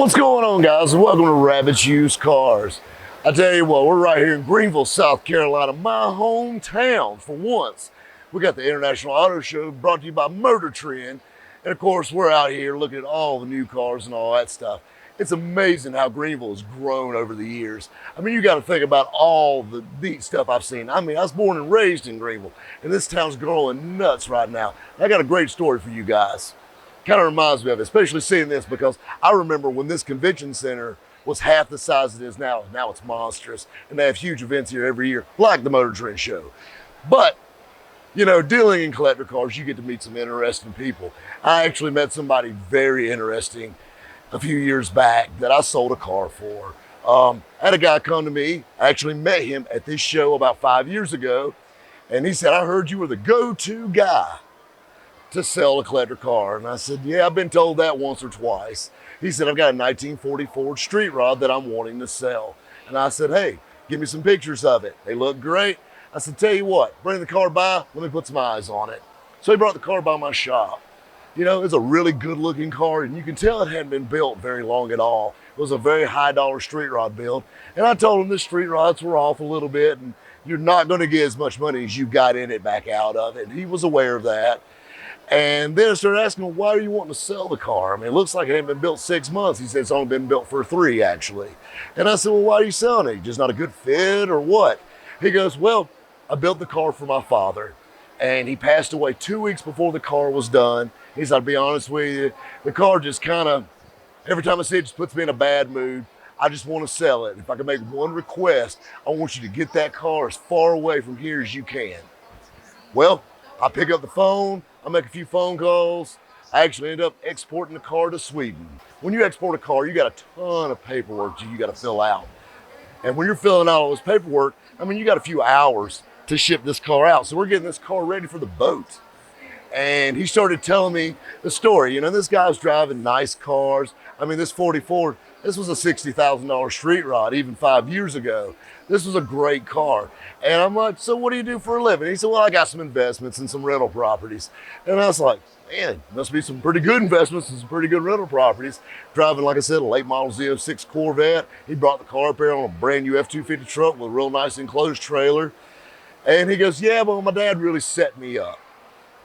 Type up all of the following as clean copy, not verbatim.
What's going on, guys? Welcome to Rabbit's Used Cars. I tell you what, we're right here in Greenville, South Carolina, my hometown for once. We got the International Auto Show brought to you by Motor Trend. And of course, we're out here looking at all the new cars and all that stuff. It's amazing how Greenville has grown over the years. I mean, you got to think about all the neat stuff I've seen. I mean, I was born and raised in Greenville, and this town's growing nuts right now. I got a great story for you guys. Kind of reminds me of it, especially seeing this, because I remember when this convention center was half the size it is now. Now it's monstrous, and they have huge events here every year, like the Motor Trend Show. But, you know, dealing in collector cars, you get to meet some interesting people. I actually met somebody very interesting a few years back that I sold a car for. I had a guy come to me. I actually met him at this show about 5 years ago, and he said, "I heard you were the go-to guy to sell a collector car." And I said, "Yeah, I've been told that once or twice." He said, "I've got a 1940 Ford Street Rod that I'm wanting to sell." And I said, "Hey, give me some pictures of it. They look great." I said, "Tell you what, bring the car by, let me put some eyes on it." So he brought the car by my shop. You know, it's a really good looking car, and you can tell it hadn't been built very long at all. It was a very high dollar street rod build. And I told him the street rods were off a little bit, and you're not going to get as much money as you got in it back out of it. And he was aware of that. And then I started asking him, "Why are you wanting to sell the car? I mean, it looks like it ain't been built 6 months." He said, "It's only been built for 3, actually." And I said, "Well, why are you selling it? Just not a good fit or what?" He goes, "Well, I built the car for my father, and he passed away 2 weeks before the car was done." He said, "I'll be honest with you, the car just kind of, every time I see it, just puts me in a bad mood. I just want to sell it. If I can make one request, I want you to get that car as far away from here as you can." Well, I pick up the phone, I make a few phone calls. I actually end up exporting the car to Sweden. When you export a car, you got a ton of paperwork you got to fill out. And when you're filling out all this paperwork, I mean, you got a few hours to ship this car out. So we're getting this car ready for the boat. And he started telling me the story. You know, this guy was driving nice cars. I mean, this 44, this was a $60,000 street rod even 5 years ago. This was a great car. And I'm like, "So what do you do for a living?" He said, "Well, I got some investments in some rental properties." And I was like, "Man, must be some pretty good investments and some pretty good rental properties." Driving, like I said, a late model Z06 Corvette. He brought the car up here on a brand new F-250 truck with a real nice enclosed trailer. And he goes, "Yeah, well, my dad really set me up."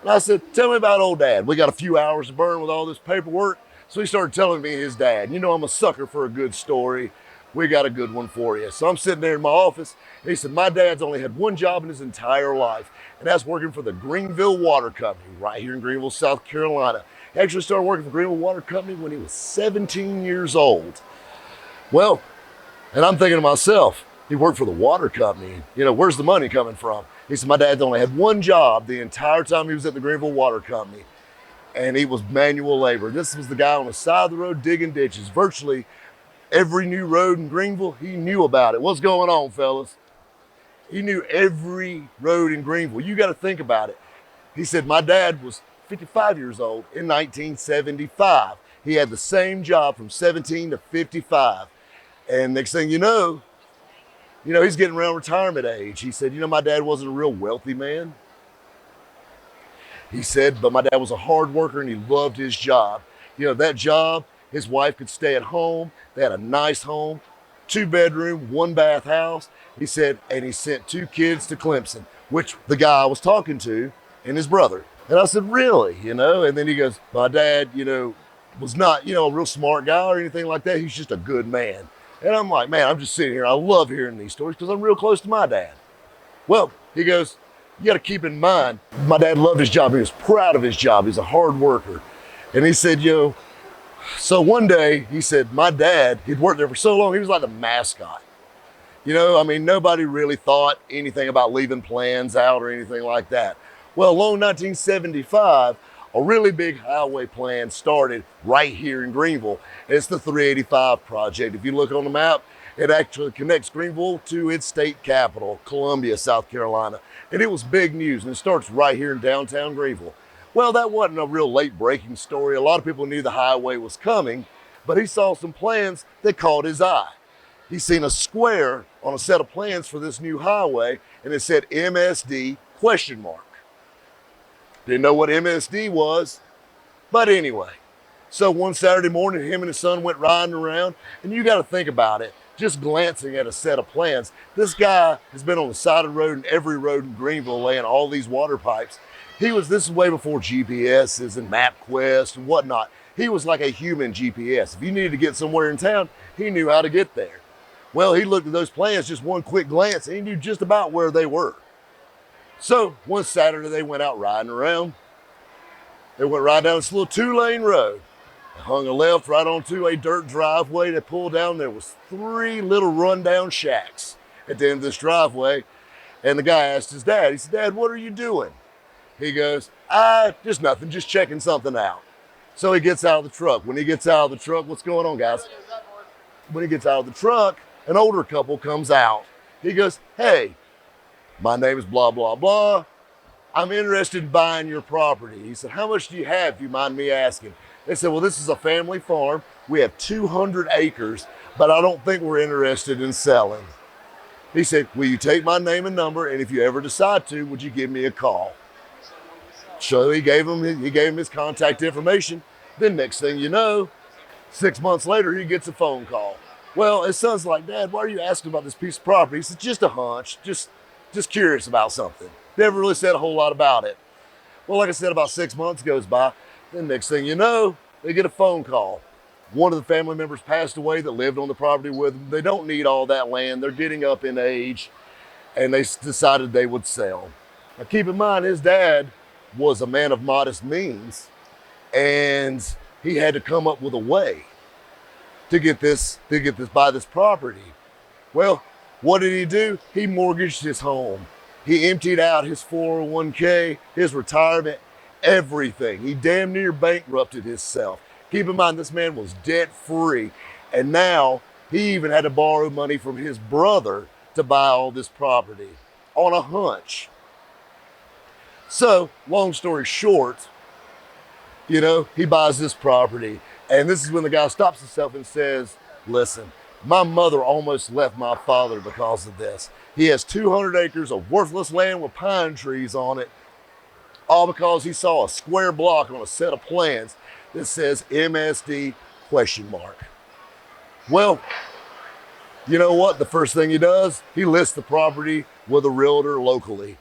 And I said, "Tell me about old dad." We got a few hours to burn with all this paperwork. So he started telling me his dad. You know, I'm a sucker for a good story. We got a good one for you. So I'm sitting there in my office, and he said, "My dad's only had one job in his entire life, and that's working for the Greenville Water Company right here in Greenville, South Carolina." He actually started working for Greenville Water Company when he was 17 years old. Well, and I'm thinking to myself, he worked for the water company. You know, where's the money coming from? He said, "My dad's only had one job the entire time he was at the Greenville Water Company, and he was manual labor." This was the guy on the side of the road digging ditches. Virtually every new road in Greenville, he knew about it. What's going on, fellas? He knew every road in Greenville. You got to think about it. He said, "My dad was 55 years old in 1975. He had the same job from 17 to 55. And next thing you know, he's getting around retirement age." He said, "My dad wasn't a real wealthy man." He said, "But my dad was a hard worker and he loved his job. That job, his wife could stay at home. They had a nice home, 2-bedroom, 1-bath house." He said, and he sent 2 kids to Clemson, which the guy I was talking to and his brother. And I said, "Really?" And then he goes, "My dad, was not, a real smart guy or anything like that. He's just a good man." And I'm like, man, I'm just sitting here. I love hearing these stories because I'm real close to my dad. Well, he goes, "You got to keep in mind, my dad loved his job. He was proud of his job. He's a hard worker." And he said, so one day, he said, my dad, he'd worked there for so long, he was like the mascot. Nobody really thought anything about leaving plans out or anything like that. Well, along 1975, a really big highway plan started right here in Greenville. It's the 385 project. If you look on the map, it actually connects Greenville to its state capital, Columbia, South Carolina. And it was big news, and it starts right here in downtown Greenville. Well, that wasn't a real late breaking story. A lot of people knew the highway was coming, but he saw some plans that caught his eye. He seen a square on a set of plans for this new highway, and it said MSD ? Didn't know what MSD was, but anyway. So one Saturday morning, him and his son went riding around, and you got to think about it. Just glancing at a set of plans, this guy has been on the side of the road and every road in Greenville laying all these water pipes. This is way before GPSs and MapQuest and whatnot. He was like a human GPS. If you needed to get somewhere in town, he knew how to get there. Well, he looked at those plans, just one quick glance, and he knew just about where they were. So one Saturday, they went out riding around. They went right down this little 2-lane road. Hung a left right onto a dirt driveway. They pulled down. There was 3 little rundown shacks at the end of this driveway. And the guy asked his dad, he said, "Dad, what are you doing?" He goes, just nothing, just checking something out. So he gets out of the truck. When he gets out of the truck, what's going on, guys? When he gets out of the truck, an older couple comes out. He goes, "Hey, my name is blah, blah, blah. I'm interested in buying your property." He said, "How much do you have, if you mind me asking?" They said, "Well, this is a family farm. We have 200 acres, but I don't think we're interested in selling." He said, "Will you take my name and number, and if you ever decide to, would you give me a call?" So he gave him his contact information. Then next thing you know, 6 months later, he gets a phone call. Well, his son's like, "Dad, why are you asking about this piece of property?" He said, "Just a hunch, just curious about something." Never really said a whole lot about it. Well, like I said, about 6 months goes by. Then next thing you know, they get a phone call. One of the family members passed away that lived on the property with them. They don't need all that land. They're getting up in age, and they decided they would sell. Now keep in mind, his dad was a man of modest means, and he had to come up with a way to buy this property. Well, what did he do? He mortgaged his home. He emptied out his 401k, his retirement, everything. He damn near bankrupted himself. Keep in mind, this man was debt free, and now he even had to borrow money from his brother to buy all this property on a hunch. So, long story short, he buys this property, and this is when the guy stops himself and says, "Listen, my mother almost left my father because of this. He has 200 acres of worthless land with pine trees on it, all because he saw a square block on a set of plans that says MSD ? Well, you know what? The first thing he does, he lists the property with a realtor locally.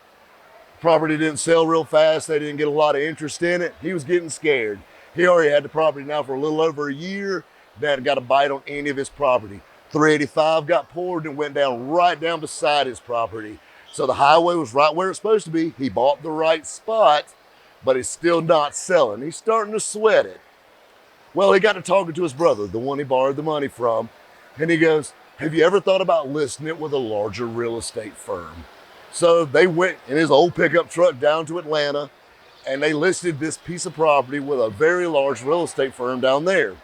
Property didn't sell real fast. They didn't get a lot of interest in it. He was getting scared. He already had the property now for a little over a year. Dad got a bite on any of his property. 385 got poured and went down right down beside his property. So the highway was right where it's supposed to be. He bought the right spot, but he's still not selling. He's starting to sweat it. Well, he got to talking to his brother, the one he borrowed the money from, and he goes, "Have you ever thought about listing it with a larger real estate firm?" So they went in his old pickup truck down to Atlanta, and they listed this piece of property with a very large real estate firm down there.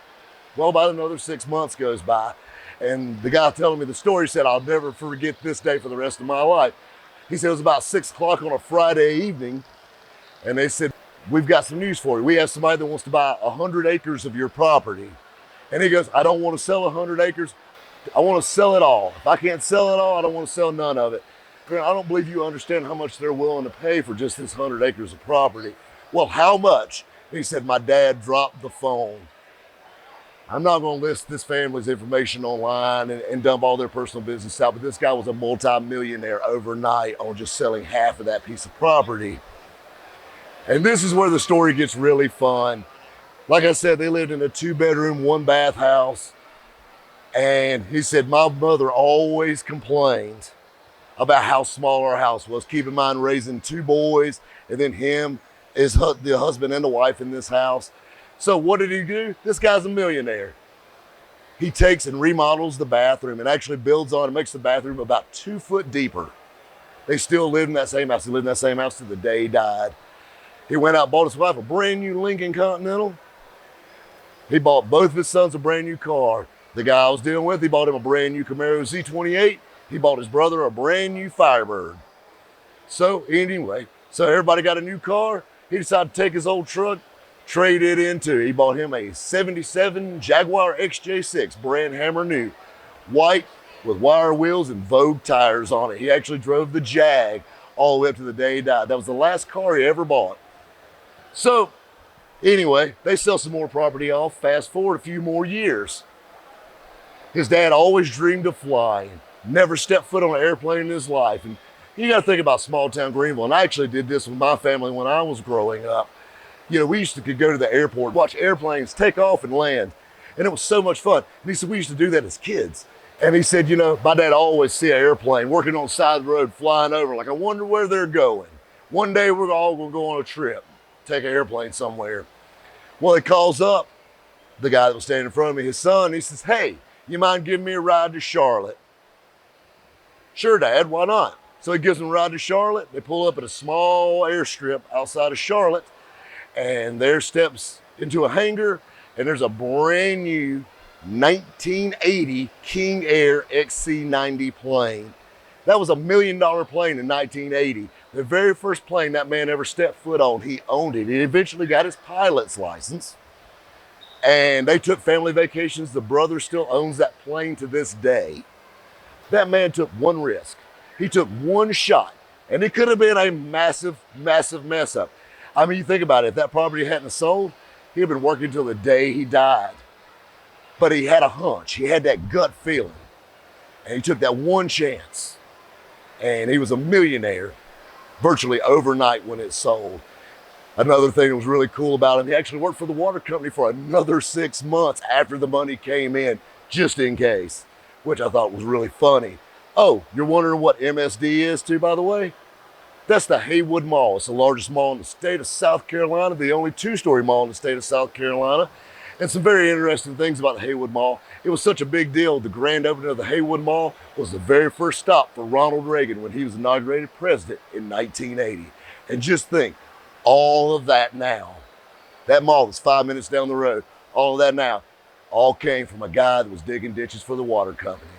Well, about another 6 months goes by, and the guy telling me the story said, "I'll never forget this day for the rest of my life." He said it was about 6 o'clock on a Friday evening, and they said, "We've got some news for you. We have somebody that wants to buy 100 acres of your property." And he goes, "I don't want to sell 100 acres. I want to sell it all. If I can't sell it all, I don't want to sell none of it. I don't believe you understand how much they're willing to pay for just this 100 acres of property." "Well, how much?" And he said, "My dad dropped the phone. I'm not going to list this family's information online and dump all their personal business out, but this guy was a multi-millionaire overnight on just selling half of that piece of property." And this is where the story gets really fun. Like I said, they lived in a 2-bedroom, 1-bath house. And he said, "My mother always complained about how small our house was." Keep in mind, raising 2 boys, and then the husband and the wife in this house. So what did he do? This guy's a millionaire. He takes and remodels the bathroom and actually builds on and makes the bathroom about 2 foot deeper. They still lived in that same house. He lived in that same house to the day he died. He went out and bought his wife a brand new Lincoln Continental. He bought both of his sons a brand new car. The guy I was dealing with, he bought him a brand new Camaro Z28. He bought his brother a brand new Firebird. So anyway, everybody got a new car. He decided to take his old truck, trade it into. He bought him a 77 Jaguar XJ6, brand hammer new, white with wire wheels and Vogue tires on it. He actually drove the Jag all the way up to the day he died. That was the last car he ever bought. So Anyway, they sell some more property off. Fast forward a few more years. His dad always dreamed of flying, never stepped foot on an airplane in his life. And you got to think about small town Greenville. And I actually did this with my family when I was growing up. You know, we used to go to the airport, watch airplanes take off and land. And it was so much fun. And he said, we used to do that as kids. And he said, you know, my dad always see an airplane working on the side of the road, flying over. Like, I wonder where they're going. One day we're all going to go on a trip, take an airplane somewhere. Well, he calls up the guy that was standing in front of me, his son. He says, hey, you mind giving me a ride to Charlotte? Sure, Dad, why not? So he gives him a ride to Charlotte. They pull up at a small airstrip outside of Charlotte, and there steps into a hangar, and there's a brand new 1980 King Air XC-90 plane. That was $1 million plane in 1980. The very first plane that man ever stepped foot on, he owned it. He eventually got his pilot's license, and they took family vacations. The brother still owns that plane to this day. That man took one risk. He took one shot, and it could have been a massive, massive mess up. I mean, you think about it, if that property hadn't sold, he'd have been working until the day he died. But he had a hunch, he had that gut feeling, and he took that one chance, and he was a millionaire virtually overnight when it sold. Another thing that was really cool about him, he actually worked for the water company for another 6 months after the money came in, just in case, which I thought was really funny. Oh, you're wondering what MSD is too, by the way? That's the Haywood Mall. It's the largest mall in the state of South Carolina, the only two-story mall in the state of South Carolina. And some very interesting things about the Haywood Mall. It was such a big deal. The grand opening of the Haywood Mall was the very first stop for Ronald Reagan when he was inaugurated president in 1980. And just think, all of that now, that mall was 5 minutes down the road, all of that now, all came from a guy that was digging ditches for the water company.